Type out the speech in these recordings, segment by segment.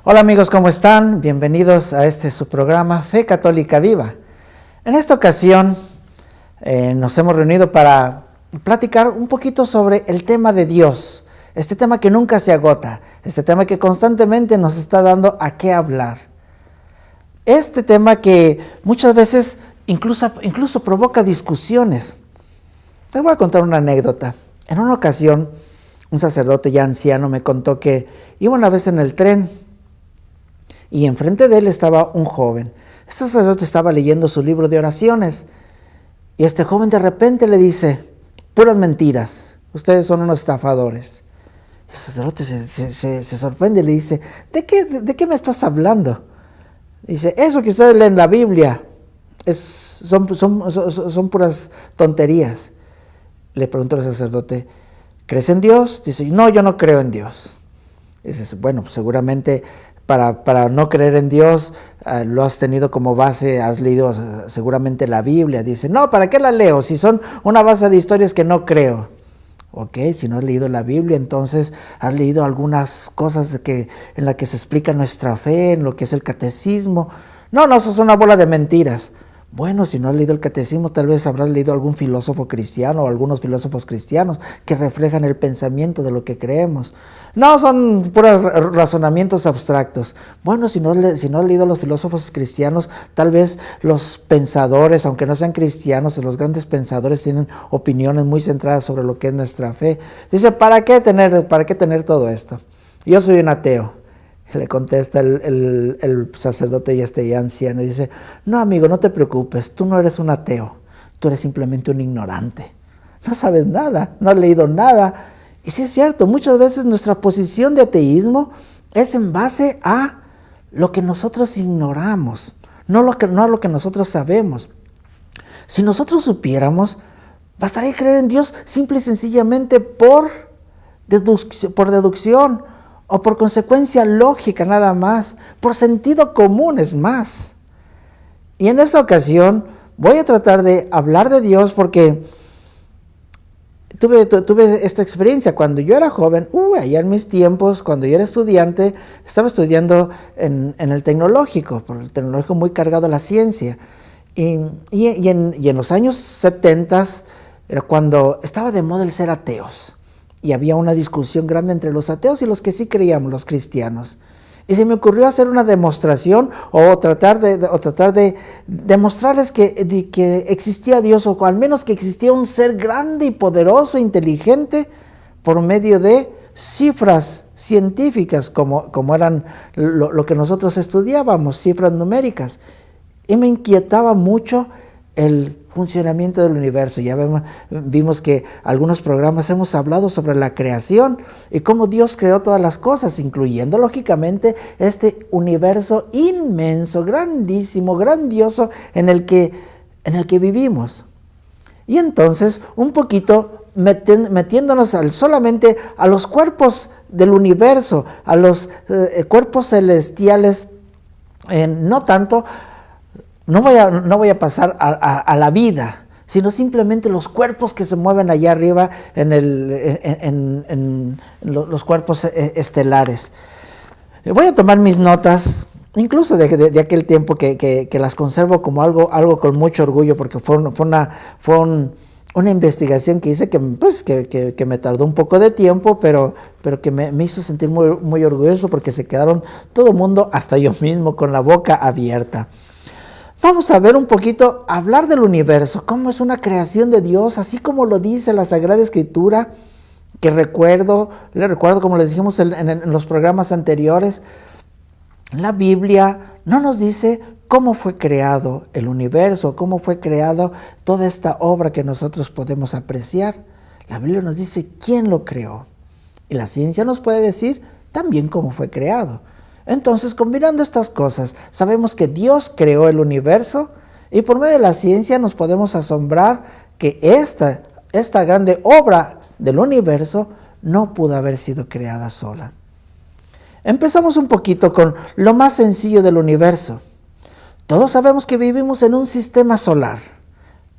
Hola amigos, ¿cómo están? Bienvenidos a su programa Fe Católica Viva. En esta ocasión nos hemos reunido para platicar un poquito sobre el tema de Dios, este tema que nunca se agota, este tema que constantemente nos está dando a qué hablar. Este tema que muchas veces incluso provoca discusiones. Te voy a contar una anécdota. En una ocasión, un sacerdote ya anciano me contó que iba una vez en el tren y enfrente de él estaba un joven. Este sacerdote estaba leyendo su libro de oraciones y este joven de repente le dice: puras mentiras, ustedes son unos estafadores. El sacerdote se sorprende y le dice: ¿De qué me estás hablando? Dice: eso que ustedes leen en la Biblia son puras tonterías. Le preguntó el sacerdote: ¿crees en Dios? Dice: no, yo no creo en Dios. Dice: bueno, pues seguramente para no creer en Dios lo has tenido como base, has leído seguramente la Biblia. Dice: no, ¿para qué la leo? Si son una base de historias que no creo. Ok, si no has leído la Biblia, entonces has leído algunas cosas en las que se explica nuestra fe, en lo que es el catecismo. No, eso es una bola de mentiras. Bueno, si no has leído el catecismo, tal vez habrás leído algún filósofo cristiano o algunos filósofos cristianos que reflejan el pensamiento de lo que creemos. No, son puros razonamientos abstractos. Bueno, si no has leído los filósofos cristianos, tal vez los pensadores, aunque no sean cristianos, los grandes pensadores tienen opiniones muy centradas sobre lo que es nuestra fe. Dice: ¿para qué tener todo esto? Yo soy un ateo. Le contesta el sacerdote ya anciano y dice: no, amigo, no te preocupes, tú no eres un ateo, tú eres simplemente un ignorante. No sabes nada, no has leído nada. Y sí es cierto, muchas veces nuestra posición de ateísmo es en base a lo que nosotros ignoramos, no a lo que nosotros sabemos. Si nosotros supiéramos, bastaría creer en Dios simple y sencillamente por deducción, o por consecuencia lógica nada más, por sentido común es más. Y en esta ocasión voy a tratar de hablar de Dios porque tuve esta experiencia cuando yo era joven, allá en mis tiempos, cuando yo era estudiante, estaba estudiando en el tecnológico, por el tecnológico muy cargado a la ciencia. Y en los años 70 era cuando estaba de moda el ser ateos. Y había una discusión grande entre los ateos y los que sí creíamos, los cristianos. Y se me ocurrió hacer una demostración o tratar de demostrarles que existía Dios, o al menos que existía un ser grande y poderoso, inteligente, por medio de cifras científicas, como eran lo que nosotros estudiábamos, cifras numéricas. Y me inquietaba mucho el funcionamiento del universo. Ya vimos que algunos programas hemos hablado sobre la creación y cómo Dios creó todas las cosas, incluyendo lógicamente este universo inmenso, grandísimo, grandioso en el que vivimos. Y entonces, un poquito metiéndonos solamente a los cuerpos del universo, a los cuerpos celestiales, no tanto. No voy a pasar a la vida, sino simplemente los cuerpos que se mueven allá arriba en los cuerpos estelares. Voy a tomar mis notas, incluso de aquel tiempo que las conservo como algo con mucho orgullo, porque fue una investigación que hice que me tardó un poco de tiempo, pero que me hizo sentir muy, muy orgulloso, porque se quedaron todo el mundo, hasta yo mismo, con la boca abierta. Vamos a ver un poquito, hablar del universo, cómo es una creación de Dios, así como lo dice la Sagrada Escritura, que le recuerdo, como les dijimos en los programas anteriores, la Biblia no nos dice cómo fue creado el universo, cómo fue creado toda esta obra que nosotros podemos apreciar. La Biblia nos dice quién lo creó, y la ciencia nos puede decir también cómo fue creado. Entonces, combinando estas cosas, sabemos que Dios creó el universo, y por medio de la ciencia nos podemos asombrar que esta grande obra del universo no pudo haber sido creada sola. Empezamos un poquito con lo más sencillo del universo. Todos sabemos que vivimos en un sistema solar.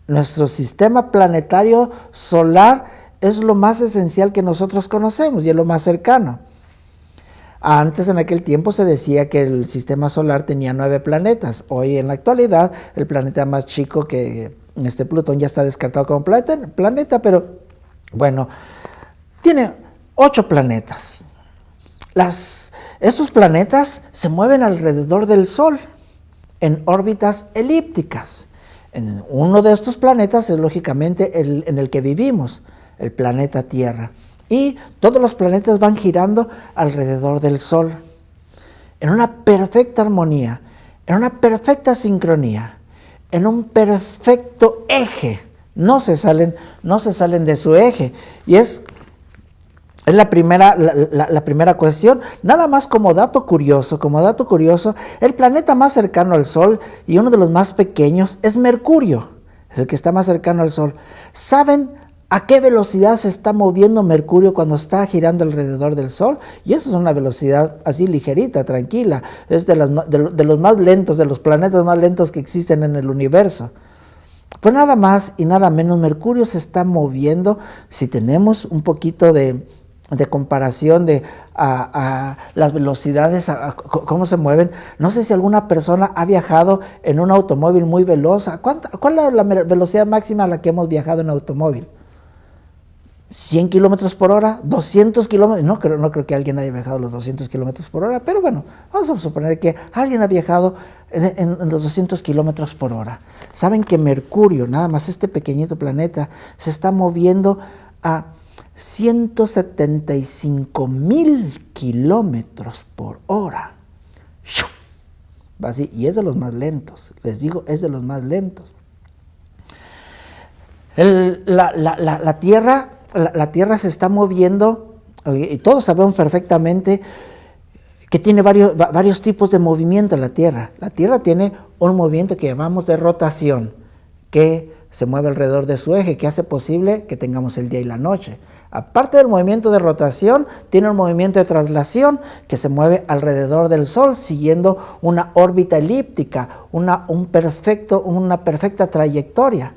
Nuestro sistema planetario solar es lo más esencial que nosotros conocemos y es lo más cercano. Antes, en aquel tiempo, se decía que el sistema solar tenía 9 planetas. Hoy, en la actualidad, el planeta más chico que Plutón ya está descartado como planeta, pero bueno, tiene 8 planetas. Estos planetas se mueven alrededor del Sol en órbitas elípticas. Uno de estos planetas es lógicamente en el que vivimos, el planeta Tierra. Y todos los planetas van girando alrededor del Sol, en una perfecta armonía, en una perfecta sincronía, en un perfecto eje. No se salen de su eje. Y es la primera cuestión. Nada más como dato curioso, el planeta más cercano al Sol y uno de los más pequeños es Mercurio, es el que está más cercano al Sol. ¿Saben a qué velocidad se está moviendo Mercurio cuando está girando alrededor del Sol? Y eso es una velocidad así ligerita, tranquila. Es de los más lentos, de los planetas más lentos que existen en el universo. Pues nada más y nada menos, Mercurio se está moviendo, si tenemos un poquito de comparación de las velocidades, cómo se mueven. No sé si alguna persona ha viajado en un automóvil muy veloz. ¿Cuál es la velocidad máxima a la que hemos viajado en automóvil? 100 kilómetros por hora, 200 kilómetros, no creo que alguien haya viajado los 200 kilómetros por hora, pero bueno, vamos a suponer que alguien ha viajado en los 200 kilómetros por hora. Saben que Mercurio, nada más este pequeñito planeta, se está moviendo a 175,000 kilómetros por hora. Va así, y es de los más lentos, les digo, es de los más lentos. La Tierra se está moviendo, y todos sabemos perfectamente que tiene varios tipos de movimiento la Tierra. La Tierra tiene un movimiento que llamamos de rotación, que se mueve alrededor de su eje, que hace posible que tengamos el día y la noche. Aparte del movimiento de rotación, tiene un movimiento de traslación que se mueve alrededor del Sol, siguiendo una órbita elíptica, una perfecta trayectoria.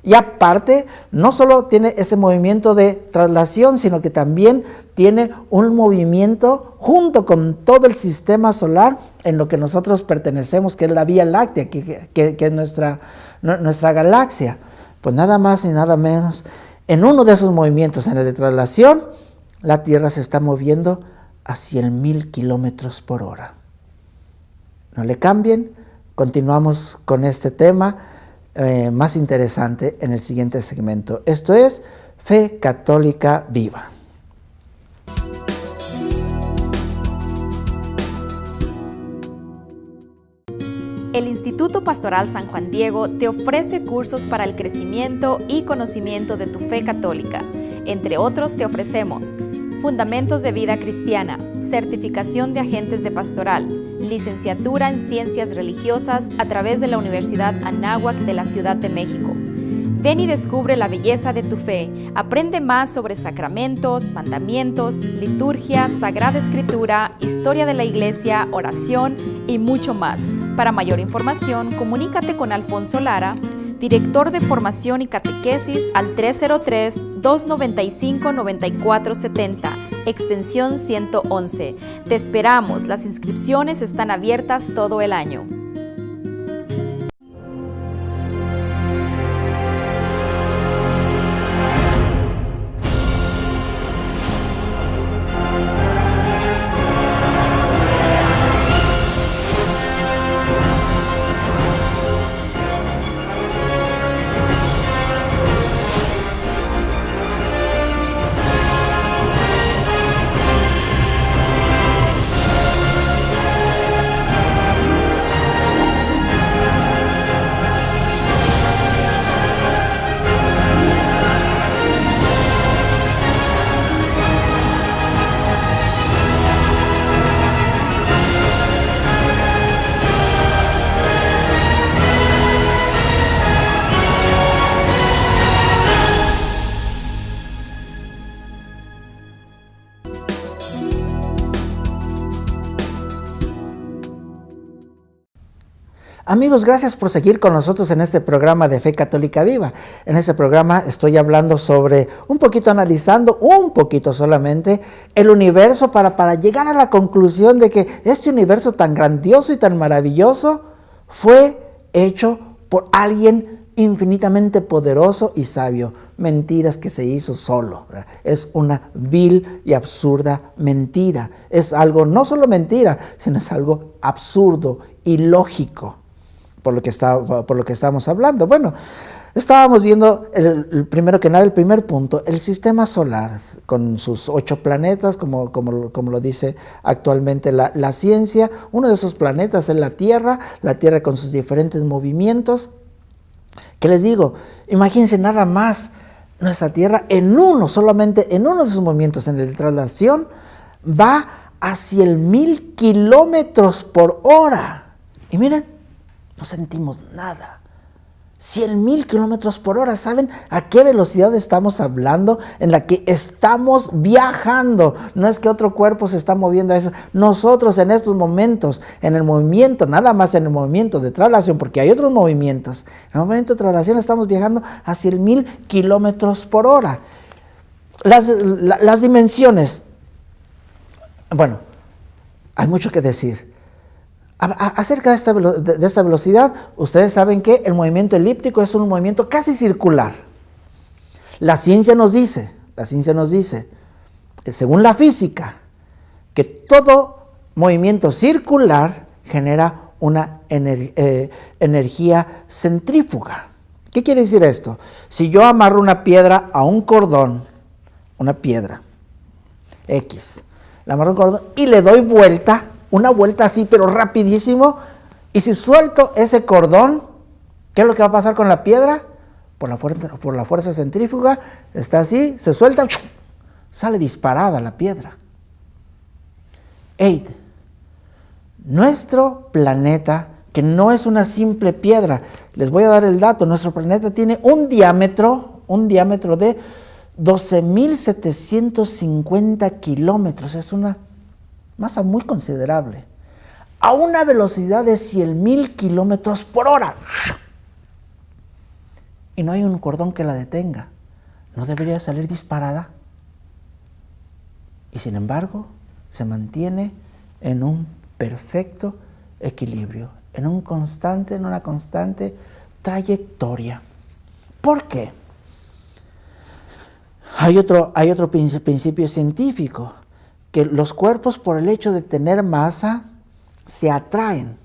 Y aparte, no solo tiene ese movimiento de traslación, sino que también tiene un movimiento junto con todo el sistema solar en lo que nosotros pertenecemos, que es la Vía Láctea, que es nuestra galaxia. Pues nada más y nada menos, en uno de esos movimientos, en el de traslación, la Tierra se está moviendo a 100,000 kilómetros por hora. No le cambien, continuamos con este tema más interesante en el siguiente segmento. Esto es Fe Católica Viva. El Instituto Pastoral San Juan Diego te ofrece cursos para el crecimiento y conocimiento de tu fe católica. Entre otros te ofrecemos Fundamentos de Vida Cristiana, Certificación de Agentes de Pastoral, Licenciatura en Ciencias Religiosas a través de la Universidad Anáhuac de la Ciudad de México. Ven y descubre la belleza de tu fe. Aprende más sobre sacramentos, mandamientos, liturgia, Sagrada Escritura, historia de la Iglesia, oración y mucho más. Para mayor información, comunícate con Alfonso Lara, director de Formación y Catequesis, al 303-295-9470, extensión 111. Te esperamos, las inscripciones están abiertas todo el año. Amigos, gracias por seguir con nosotros en este programa de Fe Católica Viva. En este programa estoy hablando sobre, analizando un poquito solamente, el universo para llegar a la conclusión de que este universo tan grandioso y tan maravilloso fue hecho por alguien infinitamente poderoso y sabio. Mentiras que se hizo solo, ¿verdad? Es una vil y absurda mentira. Es algo, no solo mentira, sino es algo absurdo, ilógico. Por lo que estábamos hablando. Bueno, estábamos viendo el primer punto, el sistema solar, con sus 8 planetas, como lo dice actualmente la ciencia. Uno de esos planetas es la Tierra con sus diferentes movimientos. ¿Qué les digo? Imagínense nada más, nuestra Tierra solamente en uno de sus movimientos, en la traslación, va a 100,000 kilómetros por hora. Y miren, no sentimos nada. 100,000 kilómetros por hora. ¿Saben a qué velocidad estamos hablando? En la que estamos viajando. No es que otro cuerpo se está moviendo a eso. Nosotros en estos momentos, en el movimiento, nada más en el movimiento de traslación, porque hay otros movimientos. En el movimiento de traslación estamos viajando a 100,000 kilómetros por hora. Las dimensiones. Bueno, hay mucho que decir. Acerca de esta velocidad, ustedes saben que el movimiento elíptico es un movimiento casi circular. La ciencia nos dice, según la física, que todo movimiento circular genera una energía centrífuga. ¿Qué quiere decir esto? Si yo amarro una piedra a un cordón, una piedra X, la amarro a un cordón y le doy vuelta, una vuelta así, pero rapidísimo. Y si suelto ese cordón, ¿qué es lo que va a pasar con la piedra? Por la fuerza centrífuga, está así, se suelta, sale disparada la piedra. Nuestro planeta, que no es una simple piedra, les voy a dar el dato, nuestro planeta tiene un diámetro de 12,750 kilómetros, es una masa muy considerable, a una velocidad de 100,000 kilómetros por hora. Y no hay un cordón que la detenga. ¿No debería salir disparada? Y sin embargo, se mantiene en un perfecto equilibrio, en una constante trayectoria. ¿Por qué? Hay otro principio científico, que los cuerpos, por el hecho de tener masa, se atraen.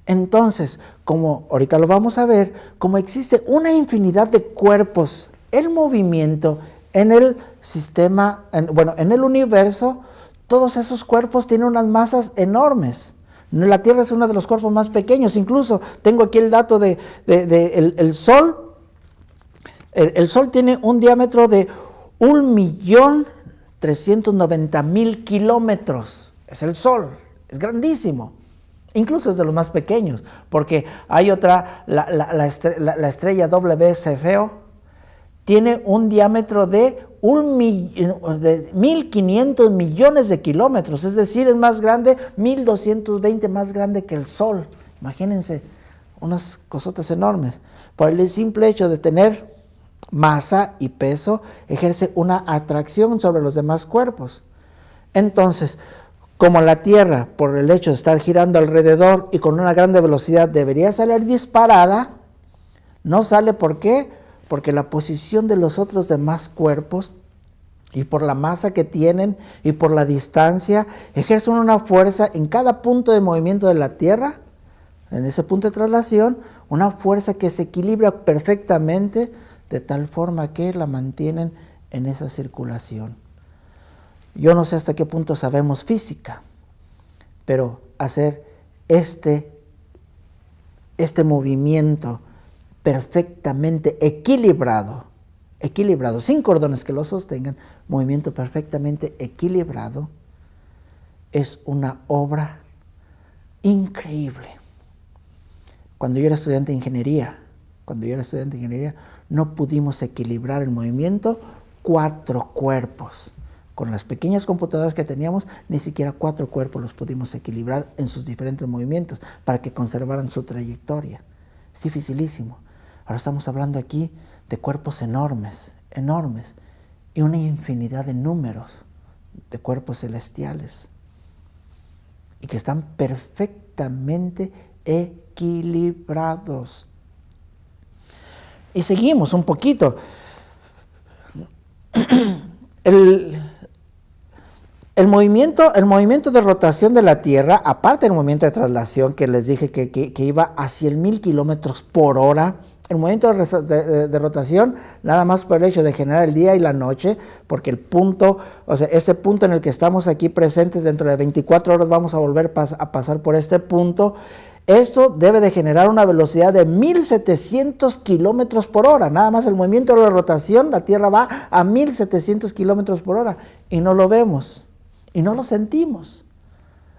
Entonces, como ahorita lo vamos a ver, como existe una infinidad de cuerpos en movimiento en el sistema, en el universo, todos esos cuerpos tienen unas masas enormes. La Tierra es uno de los cuerpos más pequeños. Incluso tengo aquí el dato de el Sol. El Sol tiene un diámetro de 1,390,000 kilómetros. Es el Sol, es grandísimo. Incluso es de los más pequeños, porque hay otra, la estrella WCFO, tiene un diámetro de 1,500 millones de kilómetros, es decir, es más grande, 1,220 más grande que el Sol. Imagínense, unas cosotas enormes. Por el simple hecho de tener masa y peso, ejerce una atracción sobre los demás cuerpos. Entonces, como la Tierra, por el hecho de estar girando alrededor y con una gran velocidad, debería salir disparada, no sale. ¿Por qué? Porque la posición de los otros demás cuerpos, y por la masa que tienen, y por la distancia, ejercen una fuerza en cada punto de movimiento de la Tierra, en ese punto de traslación, una fuerza que se equilibra perfectamente, de tal forma que la mantienen en esa circulación. Yo no sé hasta qué punto sabemos física, pero hacer este movimiento perfectamente equilibrado, sin cordones que lo sostengan, movimiento perfectamente equilibrado, es una obra increíble. Cuando yo era estudiante de ingeniería, no pudimos equilibrar el movimiento 4 cuerpos. con las pequeñas computadoras que teníamos, ni siquiera 4 cuerpos los pudimos equilibrar en sus diferentes movimientos para que conservaran su trayectoria. Es dificilísimo. Ahora estamos hablando aquí de cuerpos enormes, enormes, y una infinidad de números de cuerpos celestiales, y que están perfectamente equilibrados. Y seguimos un poquito. El movimiento de rotación de la Tierra, aparte del movimiento de traslación que les dije que iba a 100,000 kilómetros por hora, el movimiento de rotación, nada más por el hecho de generar el día y la noche, porque el punto, o sea, ese punto en el que estamos aquí presentes, dentro de 24 horas vamos a volver a pasar por este punto. Esto debe de generar una velocidad de 1,700 kilómetros por hora. Nada más el movimiento de la rotación, la Tierra va a 1,700 kilómetros por hora y no lo vemos y no lo sentimos.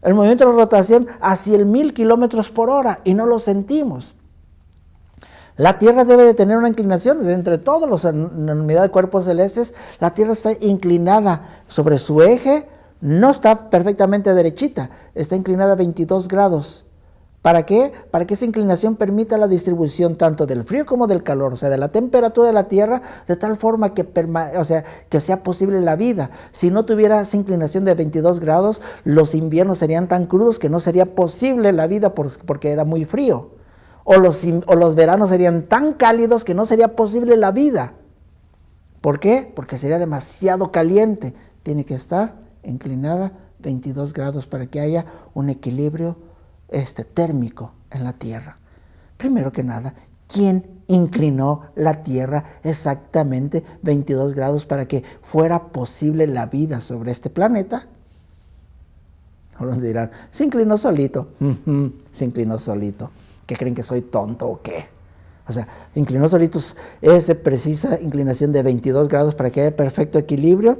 El movimiento de la rotación a 100,000 kilómetros por hora y no lo sentimos. La Tierra debe de tener una inclinación, entre todos los unidad de cuerpos celestes, la Tierra está inclinada sobre su eje, no está perfectamente derechita, está inclinada a 22 grados. ¿Para qué? Para que esa inclinación permita la distribución tanto del frío como del calor, o sea, de la temperatura de la Tierra, de tal forma que, que sea posible la vida. Si no tuviera esa inclinación de 22 grados, los inviernos serían tan crudos que no sería posible la vida porque era muy frío. O los veranos serían tan cálidos que no sería posible la vida. ¿Por qué? Porque sería demasiado caliente. Tiene que estar inclinada 22 grados para que haya un equilibrio térmico en la Tierra. Primero que nada, ¿quién inclinó la Tierra exactamente 22 grados para que fuera posible la vida sobre este planeta? Algunos dirán, se inclinó solito. Se inclinó solito. ¿Qué creen, que soy tonto o qué? O sea, inclinó solito esa precisa inclinación de 22 grados para que haya perfecto equilibrio.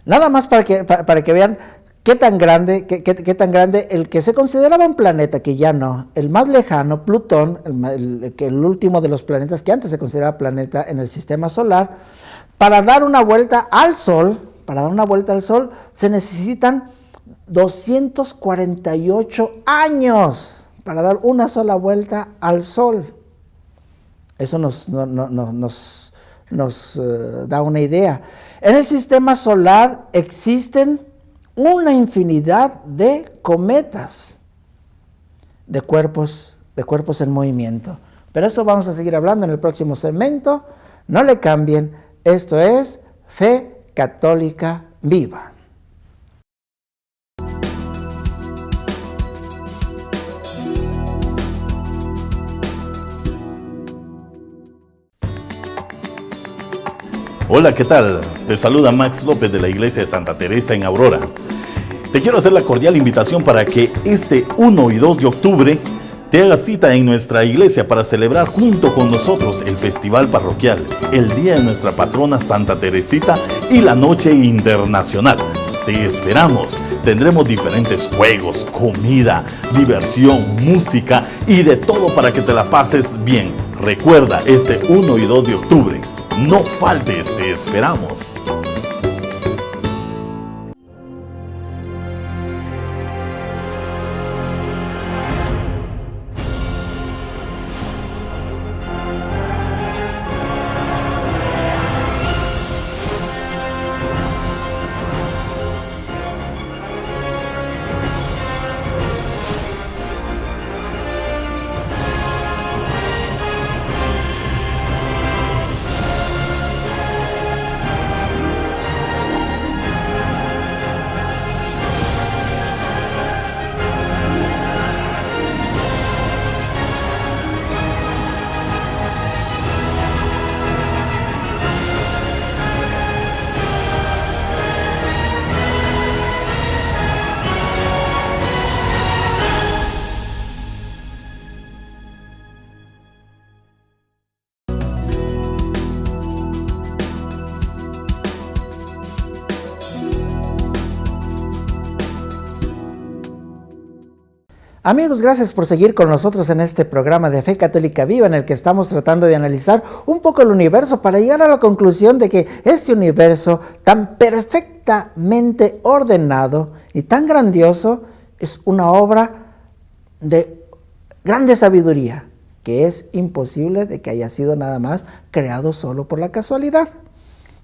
Nada más para que vean qué tan grande el que se consideraba un planeta, que ya no, el más lejano, Plutón, el último de los planetas que antes se consideraba planeta en el sistema solar. Para dar una vuelta al Sol, se necesitan 248 años para dar una sola vuelta al Sol. Eso nos da una idea. En el sistema solar existen una infinidad de cometas, de cuerpos en movimiento. Pero eso vamos a seguir hablando en el próximo segmento. No le cambien. Esto es Fe Católica Viva. Hola, ¿qué tal? Te saluda Max López de la Iglesia de Santa Teresa en Aurora. Te quiero hacer la cordial invitación para que este 1 y 2 de octubre te hagas cita en nuestra iglesia para celebrar junto con nosotros el Festival Parroquial, el Día de nuestra patrona Santa Teresita y la Noche Internacional. Te esperamos. Tendremos diferentes juegos, comida, diversión, música y de todo para que te la pases bien. Recuerda, este 1 y 2 de octubre. No faltes, te esperamos. Amigos, gracias por seguir con nosotros en este programa de Fe Católica Viva, en el que estamos tratando de analizar un poco el universo para llegar a la conclusión de que este universo tan perfectamente ordenado y tan grandioso es una obra de grande sabiduría, que es imposible de que haya sido nada más creado solo por la casualidad.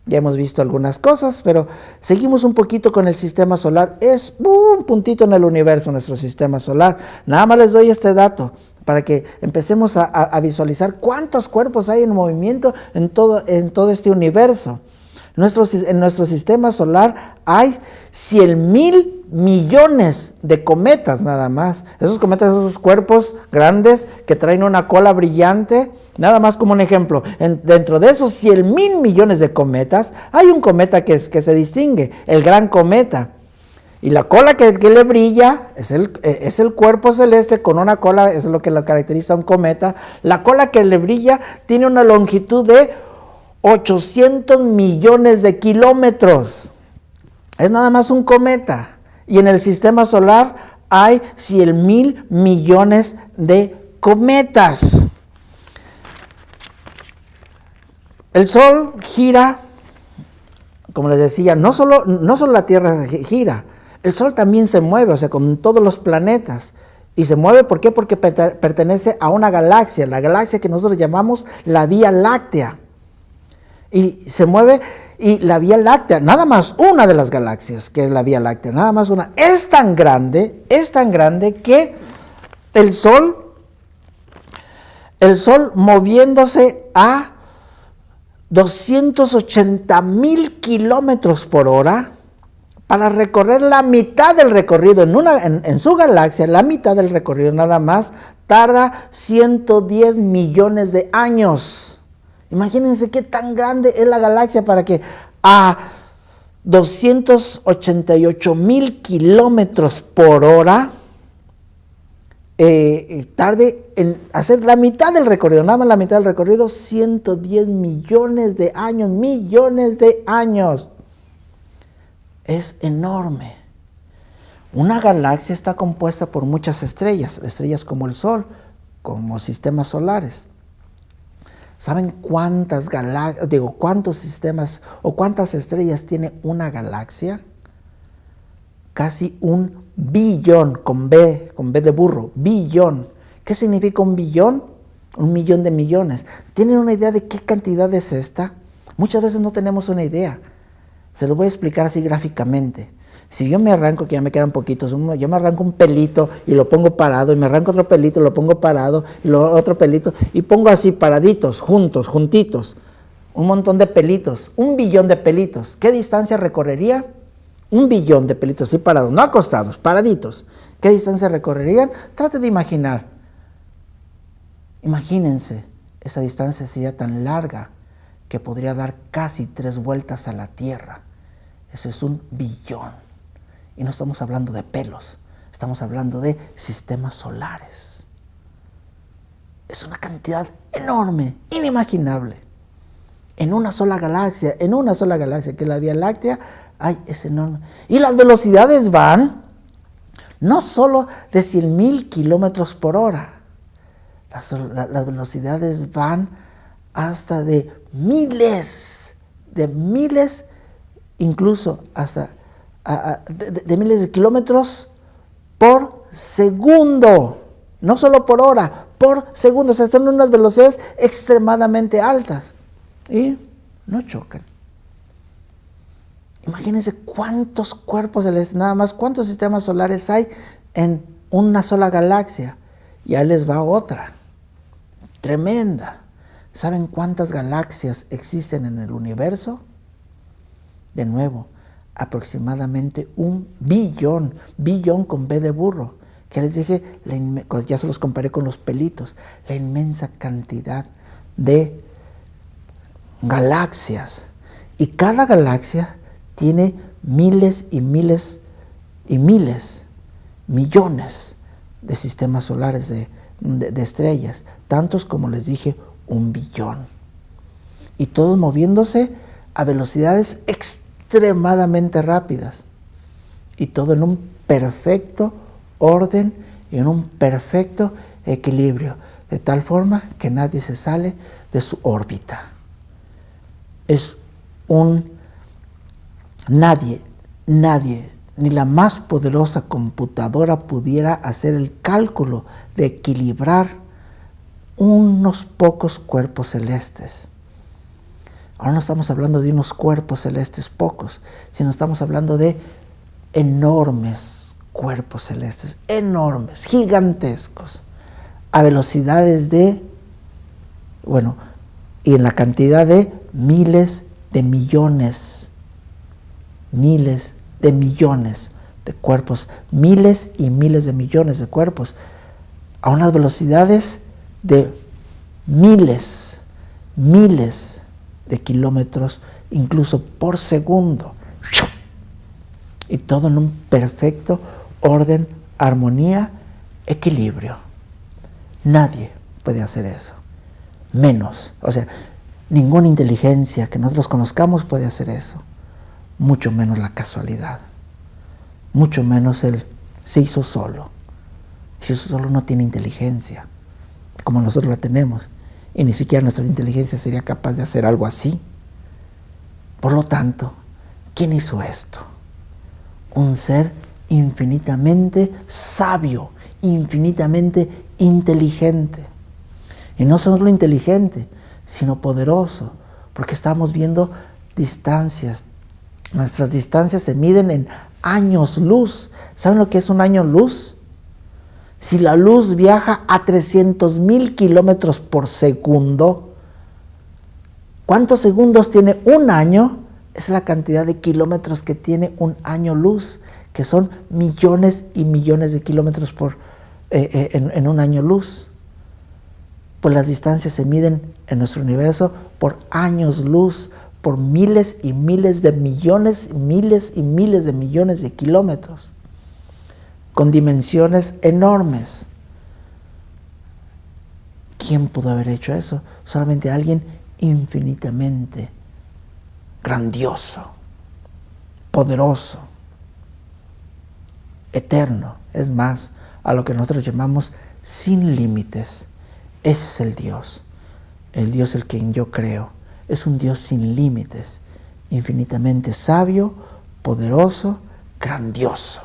Ya hemos visto algunas cosas, pero seguimos un poquito con el sistema solar. Es un puntito en el universo, nuestro sistema solar. Nada más les doy este dato para que empecemos a visualizar cuántos cuerpos hay en movimiento en todo este universo. En nuestro sistema solar hay 100,000 millones de cometas nada más. Esos cometas, esos cuerpos grandes que traen una cola brillante, nada más como un ejemplo. Dentro de esos 100,000 millones de cometas, hay un cometa que se distingue, el gran cometa. Y la cola que le brilla es el cuerpo celeste con una cola, es lo que lo caracteriza a un cometa. La cola que le brilla tiene una longitud de 800 millones de kilómetros. Es nada más un cometa. Y en el sistema solar hay 100,000 millones de cometas. El Sol gira, como les decía, no solo la Tierra gira, el Sol también se mueve, o sea, con todos los planetas. Y se mueve, ¿por qué? Porque pertenece a una galaxia, la galaxia que nosotros llamamos la Vía Láctea. Y se mueve, y la Vía Láctea, nada más una de las galaxias, que es la Vía Láctea, nada más una, es tan grande que el Sol moviéndose a 280,000 kilómetros por hora, para recorrer la mitad del recorrido en su galaxia, la mitad del recorrido nada más, tarda 110 millones de años. Imagínense qué tan grande es la galaxia para que a 288,000 kilómetros por hora tarde en hacer la mitad del recorrido, nada más la mitad del recorrido, 110 millones de años. Es enorme. Una galaxia está compuesta por muchas estrellas como el Sol, como sistemas solares. ¿Saben cuántos sistemas o cuántas estrellas tiene una galaxia? Casi 1 billón, con B de burro, billón. ¿Qué significa 1 billón? 1 millón de millones. ¿Tienen una idea de qué cantidad es esta? Muchas veces no tenemos una idea. Se lo voy a explicar así gráficamente. Si yo me arranco, que ya me quedan poquitos, yo me arranco un pelito y lo pongo parado, y me arranco otro pelito y lo pongo parado, y otro pelito, y pongo así paraditos, juntitos, un montón de pelitos, 1 billón de pelitos. ¿Qué distancia recorrería? 1 billón de pelitos así parados, no acostados, paraditos. ¿Qué distancia recorrerían? Trate de imaginar. Imagínense, esa distancia sería tan larga que podría dar casi 3 vueltas a la Tierra. Eso es 1 billón. Y no estamos hablando de pelos, estamos hablando de sistemas solares. Es una cantidad enorme, inimaginable. En una sola galaxia, que es la Vía Láctea, es enorme. Y las velocidades van no solo de 100,000 kilómetros por hora, las velocidades van hasta de miles, incluso hasta de miles de kilómetros por segundo, no solo por hora, por segundo. O sea, están en unas velocidades extremadamente altas y no chocan. Imagínense cuántos cuerpos celestes, nada más cuántos sistemas solares hay en una sola galaxia. Y ahí les va otra, tremenda. ¿Saben cuántas galaxias existen en el universo? De nuevo, aproximadamente 1 billón con B de burro, que les dije, ya se los comparé con los pelitos, la inmensa cantidad de galaxias. Y cada galaxia tiene miles y miles y miles, millones de sistemas solares de estrellas, tantos como les dije, 1 billón. Y todos moviéndose a velocidades extremadamente rápidas, y todo en un perfecto orden y en un perfecto equilibrio, de tal forma que nadie se sale de su órbita. Nadie, ni la más poderosa computadora pudiera hacer el cálculo de equilibrar unos pocos cuerpos celestes. Ahora no estamos hablando de unos cuerpos celestes pocos, sino estamos hablando de enormes cuerpos celestes, enormes, gigantescos, a velocidades y en la cantidad de miles de millones de cuerpos, miles y miles de millones de cuerpos, a unas velocidades de miles de kilómetros, incluso por segundo, y todo en un perfecto orden, armonía, equilibrio. Nadie puede hacer eso, ninguna inteligencia que nosotros conozcamos puede hacer eso, mucho menos la casualidad, mucho menos él se hizo solo. Se hizo solo, no tiene inteligencia como nosotros la tenemos, y ni siquiera nuestra inteligencia sería capaz de hacer algo así. Por lo tanto, ¿quién hizo esto? Un ser infinitamente sabio, infinitamente inteligente. Y no solo inteligente, sino poderoso, porque estamos viendo distancias. Nuestras distancias se miden en años luz. ¿Saben lo que es un año luz? Si la luz viaja a 300,000 kilómetros por segundo, ¿cuántos segundos tiene un año? Es la cantidad de kilómetros que tiene un año luz, que son millones y millones de kilómetros en un año luz. Pues las distancias se miden en nuestro universo por años luz, por miles y miles de millones, miles y miles de millones de kilómetros, con dimensiones enormes. ¿Quién pudo haber hecho eso? Solamente alguien infinitamente grandioso, poderoso, eterno, es más, a lo que nosotros llamamos sin límites. Ese es el Dios el quien yo creo. Es un Dios sin límites, infinitamente sabio, poderoso, grandioso.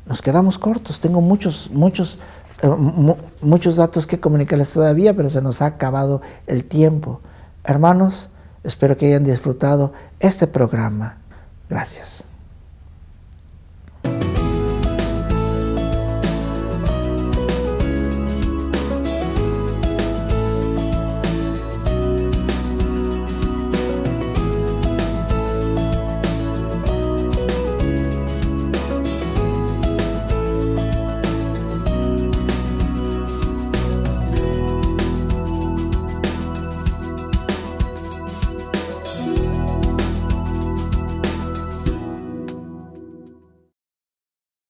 Nos quedamos cortos, tengo muchos datos que comunicarles todavía, pero se nos ha acabado el tiempo. Hermanos, espero que hayan disfrutado este programa. Gracias.